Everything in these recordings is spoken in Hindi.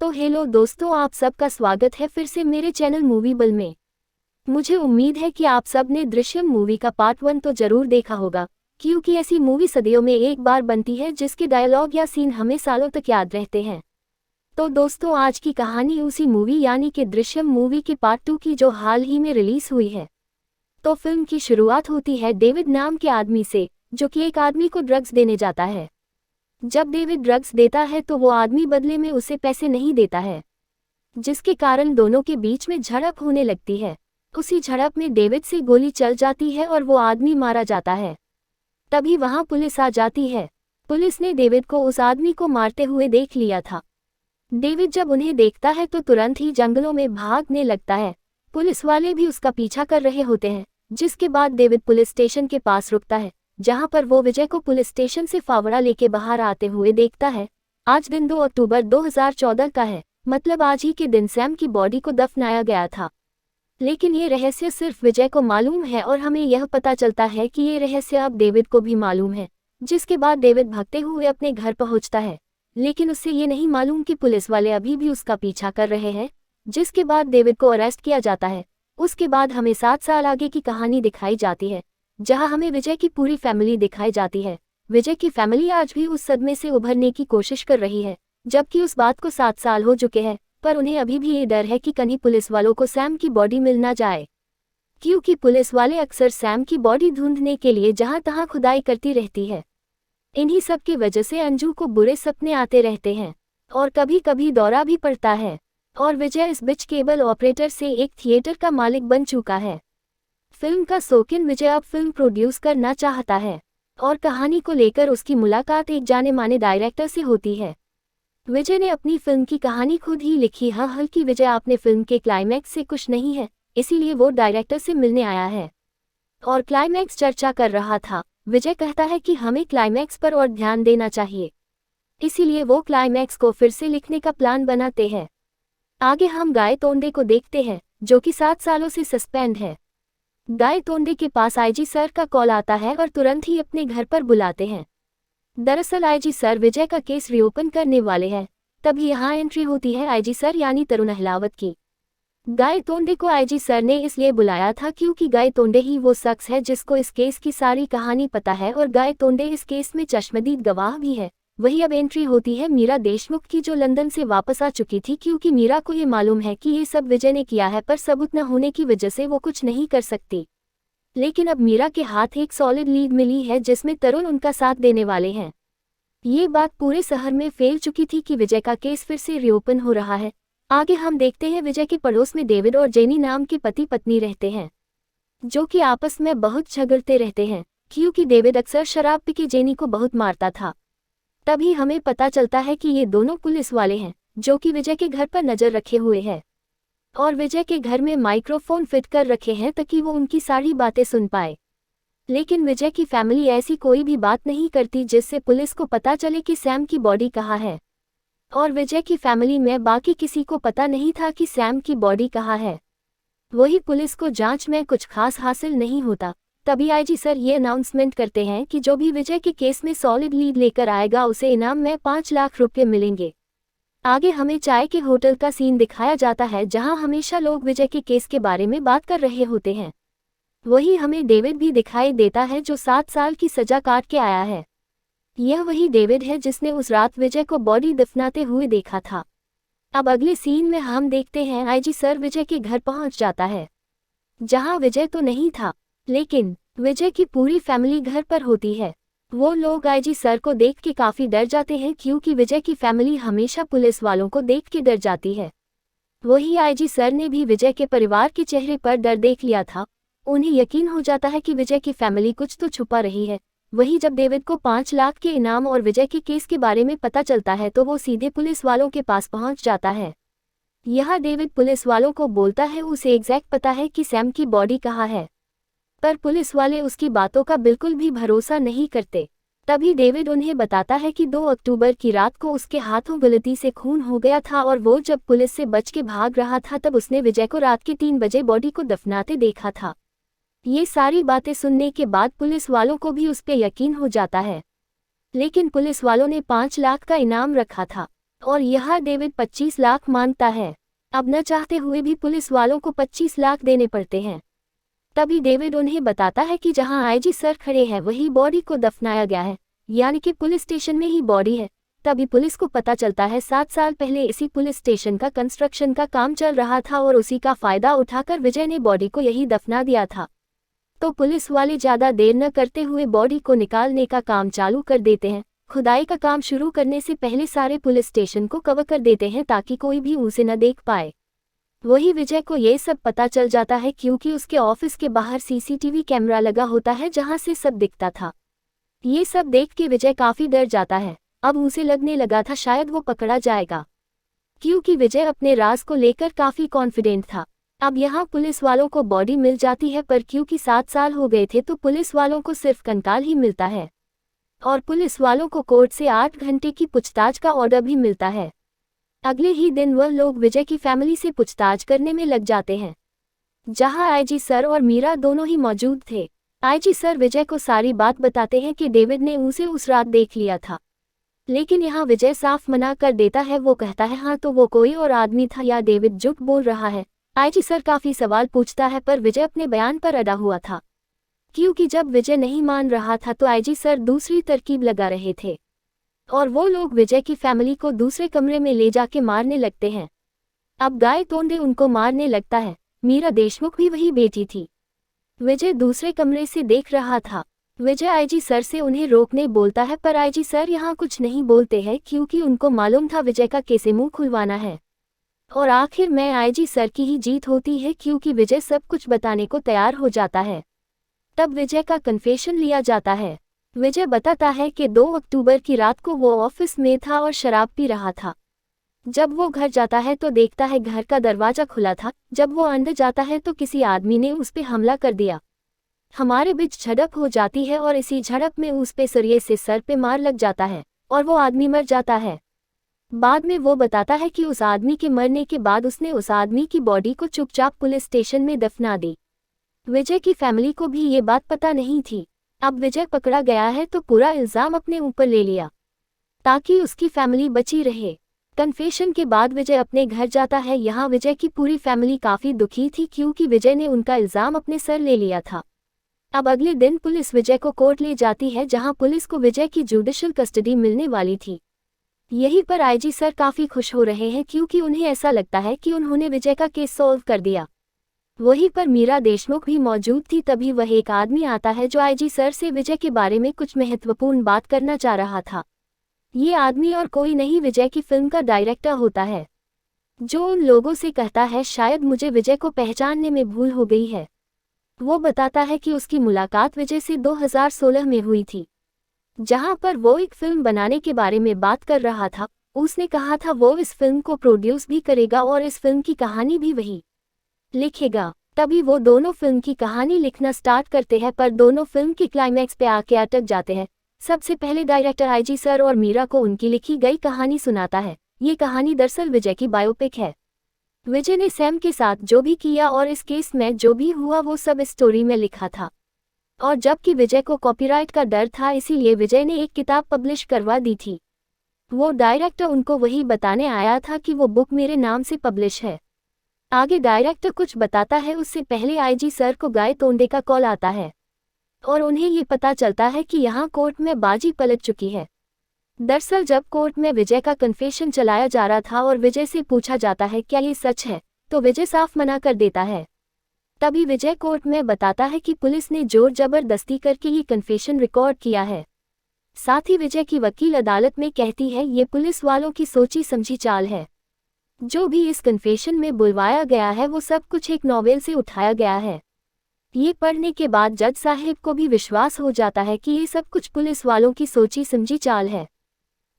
तो हेलो दोस्तों, आप सबका स्वागत है फिर से मेरे चैनल मूवी बल में। मुझे उम्मीद है कि आप सब ने दृश्यम मूवी का पार्ट 1 तो जरूर देखा होगा, क्योंकि ऐसी मूवी सदियों में एक बार बनती है जिसके डायलॉग या सीन हमें सालों तक याद रहते हैं। तो दोस्तों, आज की कहानी उसी मूवी यानी कि दृश्यम मूवी के पार्ट 2 की, जो हाल ही में रिलीज हुई है। तो फिल्म की शुरुआत होती है डेविड नाम के आदमी से, जो कि एक आदमी को ड्रग्स देने जाता है। जब डेविड ड्रग्स देता है तो वो आदमी बदले में उसे पैसे नहीं देता है, जिसके कारण दोनों के बीच में झड़प होने लगती है। उसी झड़प में डेविड से गोली चल जाती है और वो आदमी मारा जाता है। तभी वहां पुलिस आ जाती है। पुलिस ने डेविड को उस आदमी को मारते हुए देख लिया था। डेविड जब उन्हें देखता है तो तुरंत ही जंगलों में भागने लगता है। पुलिस वाले भी उसका पीछा कर रहे होते हैं, जिसके बाद डेविड पुलिस स्टेशन के पास रुकता है, जहां पर वो विजय को पुलिस स्टेशन से फावड़ा लेके बाहर आते हुए देखता है। आज दिन 2 अक्टूबर 2014 का है, मतलब आज ही के दिन सैम की बॉडी को दफनाया गया था। लेकिन ये रहस्य सिर्फ विजय को मालूम है और हमें यह पता चलता है कि ये रहस्य अब डेविड को भी मालूम है। जिसके बाद डेविड भागते हुए अपने घर पहुंचता है, लेकिन उससे ये नहीं मालूम कि पुलिस वाले अभी भी उसका पीछा कर रहे हैं। जिसके बाद डेविड को अरेस्ट किया जाता है। उसके बाद हमें 7 साल आगे की कहानी दिखाई जाती है, जहां हमें विजय की पूरी फैमिली दिखाई जाती है। विजय की फैमिली आज भी उस सदमे से उभरने की कोशिश कर रही है, जबकि उस बात को 7 साल हो चुके हैं, पर उन्हें अभी भी ये डर है कि कहीं पुलिस वालों को सैम की बॉडी मिल ना जाए, क्योंकि पुलिस वाले अक्सर सैम की बॉडी ढूंढने के लिए जहां तहां खुदाई करती रहती है। इन्हीं सब की वजह से अंजू को बुरे सपने आते रहते हैं और कभी कभी दौरा भी पड़ता है। और विजय इस बीच केबल ऑपरेटर से एक थिएटर का मालिक बन चुका है। फिल्म का शौकीन विजय अब फिल्म प्रोड्यूस करना चाहता है और कहानी को लेकर उसकी मुलाकात एक जाने माने डायरेक्टर से होती है। विजय ने अपनी फिल्म की कहानी खुद ही लिखी है, हल्कि विजय अपने फिल्म के क्लाइमैक्स से खुश नहीं है, इसीलिए वो डायरेक्टर से मिलने आया है और क्लाइमैक्स चर्चा कर रहा था। विजय कहता है कि हमें क्लाइमैक्स पर और ध्यान देना चाहिए, इसीलिए वो क्लाइमैक्स को फिर से लिखने का प्लान बनाते हैं। आगे हम गाय तोंडे को देखते हैं, जो कि 7 सालों से सस्पेंड है। गाय तोंडे के पास आईजी सर का कॉल आता है और तुरंत ही अपने घर पर बुलाते हैं। दरअसल आईजी सर विजय का केस रीओपन करने वाले हैं। तभी यहाँ एंट्री होती है आईजी सर यानी तरुण अहलावत की। गाय तोंडे को आईजी सर ने इसलिए बुलाया था क्योंकि गाय तोंडे ही वो शख्स है जिसको इस केस की सारी कहानी पता है और गाय तोंडे इस केस में चश्मदीद गवाह भी है। वही अब एंट्री होती है मीरा देशमुख की, जो लंदन से वापस आ चुकी थी, क्योंकि मीरा को ये मालूम है कि ये सब विजय ने किया है, पर सबूत न होने की वजह से वो कुछ नहीं कर सकती। लेकिन अब मीरा के हाथ एक सॉलिड लीड मिली है जिसमें तरुण उनका साथ देने वाले हैं। ये बात पूरे शहर में फैल चुकी थी कि विजय का केस फिर से रीओपन हो रहा है। आगे हम देखते हैं विजय के पड़ोस में डेविड और जेनी नाम के पति पत्नी रहते हैं, जो कि आपस में बहुत झगड़ते रहते हैं, क्योंकि डेविड अक्सर शराब पी के जेनी को बहुत मारता था। तभी हमें पता चलता है कि ये दोनों पुलिस वाले हैं, जो कि विजय के घर पर नजर रखे हुए हैं और विजय के घर में माइक्रोफोन फिट कर रखे हैं ताकि वो उनकी सारी बातें सुन पाए। लेकिन विजय की फैमिली ऐसी कोई भी बात नहीं करती जिससे पुलिस को पता चले कि सैम की बॉडी कहाँ है, और विजय की फैमिली में बाकी किसी को पता नहीं था कि सैम की बॉडी कहाँ है। वही पुलिस को जांच में कुछ खास हासिल नहीं होता। तभी आईजी सर ये अनाउंसमेंट करते हैं कि जो भी विजय के केस में सॉलिड लीड लेकर आएगा उसे इनाम में 5 लाख रुपये मिलेंगे। आगे हमें चाय के होटल का सीन दिखाया जाता है, जहां हमेशा लोग विजय के केस के बारे में बात कर रहे होते हैं। वही हमें डेविड भी दिखाई देता है, जो 7 साल की सजा काट के आया है। यह वही डेविड है जिसने उस रात विजय को बॉडी दफनाते हुए देखा था। अब अगले सीन में हम देखते हैं आईजी सर विजय के घर पहुंच जाता है, जहां विजय तो नहीं था, लेकिन विजय की पूरी फैमिली घर पर होती है। वो लोग आईजी सर को देख के काफी डर जाते हैं, क्योंकि विजय की फैमिली हमेशा पुलिस वालों को देख के डर जाती है। वही आईजी सर ने भी विजय के परिवार के चेहरे पर डर देख लिया था। उन्हें यकीन हो जाता है कि विजय की फैमिली कुछ तो छुपा रही है। वही जब डेविड को 5 लाख के इनाम और विजय के केस के बारे में पता चलता है तो वो सीधे पुलिस वालों के पास पहुंच जाता है। यहाँ डेविड पुलिस वालों को बोलता है उसे एग्जैक्ट पता है कि सैम की बॉडी कहाँ है, पर पुलिस वाले उसकी बातों का बिल्कुल भी भरोसा नहीं करते। तभी डेविड उन्हें बताता है कि 2 अक्टूबर की रात को उसके हाथों गलती से खून हो गया था और वो जब पुलिस से बच के भाग रहा था तब उसने विजय को रात के 3 बजे बॉडी को दफनाते देखा था। ये सारी बातें सुनने के बाद पुलिस वालों को भी उस पर यकीन हो जाता है। लेकिन पुलिस वालों ने 5 लाख का इनाम रखा था। और यह डेविड 25 लाख मांगता है। अब न चाहते हुए भी पुलिस वालों को 25 लाख देने पड़ते हैं। तभी डेविड उन्हें बताता है कि जहां आईजी सर खड़े हैं वही बॉडी को दफनाया गया है, यानी कि पुलिस स्टेशन में ही बॉडी है। तभी पुलिस को पता चलता है 7 साल पहले इसी पुलिस स्टेशन का कंस्ट्रक्शन का काम चल रहा था और उसी का फायदा उठाकर विजय ने बॉडी को यही दफना दिया था। तो पुलिस वाले ज़्यादा देर न करते हुए बॉडी को निकालने का काम चालू कर देते हैं। खुदाई का काम शुरू करने से पहले सारे पुलिस स्टेशन को कवर कर देते हैं ताकि कोई भी उसे न देख पाए। वही विजय को ये सब पता चल जाता है क्योंकि उसके ऑफिस के बाहर सीसीटीवी कैमरा लगा होता है जहां से सब दिखता था। ये सब देख के विजय काफी डर जाता है। अब उसे लगने लगा था शायद वो पकड़ा जाएगा, क्योंकि विजय अपने राज को लेकर काफी कॉन्फिडेंट था। अब यहाँ पुलिस वालों को बॉडी मिल जाती है, पर क्योंकि 7 साल हो गए थे तो पुलिस वालों को सिर्फ कंकाल ही मिलता है और पुलिस वालों को कोर्ट से 8 घंटे की पूछताछ का ऑर्डर भी मिलता है। अगले ही दिन वह लोग विजय की फैमिली से पूछताछ करने में लग जाते हैं, जहां आईजी सर और मीरा दोनों ही मौजूद थे। आईजी सर विजय को सारी बात बताते हैं कि डेविड ने उसे उस रात देख लिया था, लेकिन यहाँ विजय साफ मना कर देता है। वो कहता है हाँ तो वो कोई और आदमी था या डेविड झूठ बोल रहा है। आईजी सर काफी सवाल पूछता है पर विजय अपने बयान पर अड़ा हुआ था, क्योंकि जब विजय नहीं मान रहा था तो आईजी सर दूसरी तरकीब लगा रहे थे और वो लोग विजय की फैमिली को दूसरे कमरे में ले जाके मारने लगते हैं। अब गाय तोंदे उनको मारने लगता है। मीरा देशमुख भी वही बेटी थी। विजय दूसरे कमरे से देख रहा था। विजय आईजी सर से उन्हें रोकने बोलता है, पर आईजी सर यहाँ कुछ नहीं बोलते हैं क्योंकि उनको मालूम था विजय का कैसे मुंह खुलवाना है। और आखिर में आईजी सर की ही जीत होती है क्योंकि विजय सब कुछ बताने को तैयार हो जाता है। तब विजय का कन्फेशन लिया जाता है। विजय बताता है कि 2 अक्टूबर की रात को वो ऑफिस में था और शराब पी रहा था। जब वो घर जाता है तो देखता है घर का दरवाजा खुला था। जब वो अंदर जाता है तो किसी आदमी ने उस पे हमला कर दिया। हमारे बीच झड़प हो जाती है और इसी झड़प में उस पे सरिये से सर पे मार लग जाता है और वो आदमी मर जाता है। बाद में वो बताता है कि उस आदमी के मरने के बाद उसने उस आदमी की बॉडी को चुपचाप पुलिस स्टेशन में दफना दी। विजय की फैमिली को भी ये बात पता नहीं थी। अब विजय पकड़ा गया है तो पूरा इल्जाम अपने ऊपर ले लिया ताकि उसकी फैमिली बची रहे। कन्फेशन के बाद विजय अपने घर जाता है। यहाँ विजय की पूरी फैमिली काफी दुखी थी क्योंकि विजय ने उनका इल्जाम अपने सर ले लिया था। अब अगले दिन पुलिस विजय को कोर्ट ले जाती है, जहां पुलिस को विजय की जुडिशियल कस्टडी मिलने वाली थी। यहीं पर आईजी सर काफी खुश हो रहे हैं क्योंकि उन्हें ऐसा लगता है कि उन्होंने विजय का केस सॉल्व कर दिया। वहीं पर मीरा देशमुख भी मौजूद थी। तभी वह एक आदमी आता है जो आईजी सर से विजय के बारे में कुछ महत्वपूर्ण बात करना चाह रहा था। ये आदमी और कोई नहीं विजय की फिल्म का डायरेक्टर होता है, जो उन लोगों से कहता है शायद मुझे विजय को पहचानने में भूल हो गई है। वो बताता है कि उसकी मुलाकात विजय से 2016 में हुई थी, जहां पर वो एक फिल्म बनाने के बारे में बात कर रहा था। उसने कहा था वो इस फिल्म को प्रोड्यूस भी करेगा और इस फिल्म की कहानी भी वही लिखेगा। तभी वो दोनों फिल्म की कहानी लिखना स्टार्ट करते हैं, पर दोनों फिल्म के क्लाइमैक्स पे आके अटक जाते हैं। सबसे पहले डायरेक्टर आईजी सर और मीरा को उनकी लिखी गई कहानी सुनाता है। ये कहानी दरअसल विजय की बायोपिक है। विजय ने सैम के साथ जो भी किया और इस केस में जो भी हुआ वो सब इस स्टोरी में लिखा था। और जबकि विजय को कॉपीराइट का डर था, इसीलिए विजय ने एक किताब पब्लिश करवा दी थी। वो डायरेक्टर उनको वही बताने आया था कि वो बुक मेरे नाम से पब्लिश है। आगे डायरेक्टर कुछ बताता है, उससे पहले आईजी सर को गाय तोंडे का कॉल आता है और उन्हें ये पता चलता है कि यहाँ कोर्ट में बाजी पलट चुकी है। दरअसल जब कोर्ट में विजय का कन्फेशन चलाया जा रहा था और विजय से पूछा जाता है क्या ये सच है, तो विजय साफ मना कर देता है। तभी विजय कोर्ट में बताता है कि पुलिस ने जोर जबरदस्ती करके ये कन्फेशन रिकॉर्ड किया है। साथ ही विजय की वकील अदालत में कहती है ये पुलिस वालों की सोची समझी चाल है। जो भी इस कन्फेशन में बुलवाया गया है वो सब कुछ एक नॉवेल से उठाया गया है। ये पढ़ने के बाद जज साहिब को भी विश्वास हो जाता है कि ये सब कुछ पुलिस वालों की सोची समझी चाल है।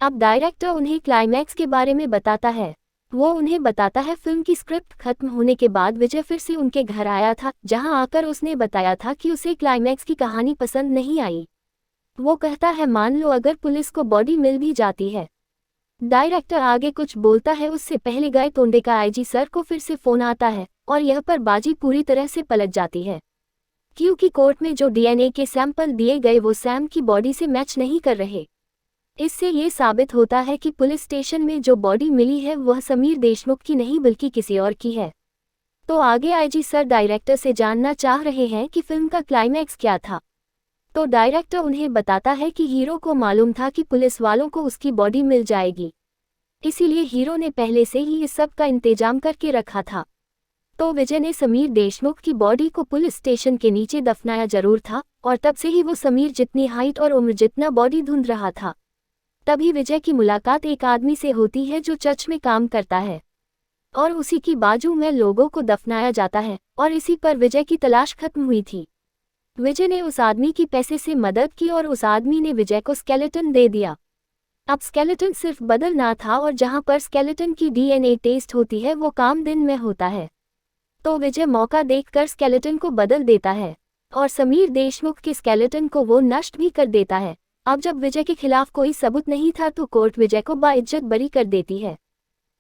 अब डायरेक्टर उन्हें क्लाइमैक्स के बारे में बताता है। वो उन्हें बताता है फिल्म की स्क्रिप्ट खत्म होने के बाद विजय फिर से उनके घर आया था, जहां आकर उसने बताया था कि उसे क्लाइमैक्स की कहानी पसंद नहीं आई। वो कहता है मान लो अगर पुलिस को बॉडी मिल भी जाती है। डायरेक्टर आगे कुछ बोलता है, उससे पहले गाय तोंडे का आईजी सर को फिर से फोन आता है और यह पर बाजी पूरी तरह से पलट जाती है, क्योंकि कोर्ट में जो डीएनए के सैंपल दिए गए वो सैम की बॉडी से मैच नहीं कर रहे। इससे ये साबित होता है कि पुलिस स्टेशन में जो बॉडी मिली है वह समीर देशमुख की नहीं बल्कि किसी और की है। तो आगे आईजी सर डायरेक्टर से जानना चाह रहे हैं कि फिल्म का क्लाइमैक्स क्या था। तो डायरेक्टर उन्हें बताता है कि हीरो को मालूम था कि पुलिस वालों को उसकी बॉडी मिल जाएगी, इसीलिए हीरो ने पहले से ही इस सब का इंतजाम करके रखा था। तो विजय ने समीर देशमुख की बॉडी को पुलिस स्टेशन के नीचे दफनाया जरूर था, और तब से ही वो समीर जितनी हाइट और उम्र जितना बॉडी ढूंढ रहा था। तभी विजय की मुलाकात एक आदमी से होती है जो चर्च में काम करता है, और उसी की बाजू में लोगों को दफनाया जाता है, और इसी पर विजय की तलाश खत्म हुई थी। विजय ने उस आदमी की पैसे से मदद की और उस आदमी ने विजय को स्केलेटन दे दिया। अब स्केलेटन सिर्फ बदलना था, और जहां पर स्केलेटन की डीएनए टेस्ट होती है वो काम दिन में होता है। तो विजय मौका देखकर स्केलेटन को बदल देता है, और समीर देशमुख के स्केलेटन को वो नष्ट भी कर देता है। अब जब विजय के खिलाफ कोई सबूत नहीं था तो कोर्ट विजय को बाइज्जत बरी कर देती है,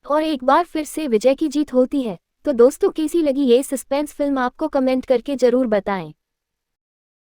और एक बार फिर से विजय की जीत होती है। तो दोस्तों, कैसी लगी ये सस्पेंस फिल्म आपको कमेंट करके जरूर बताएं।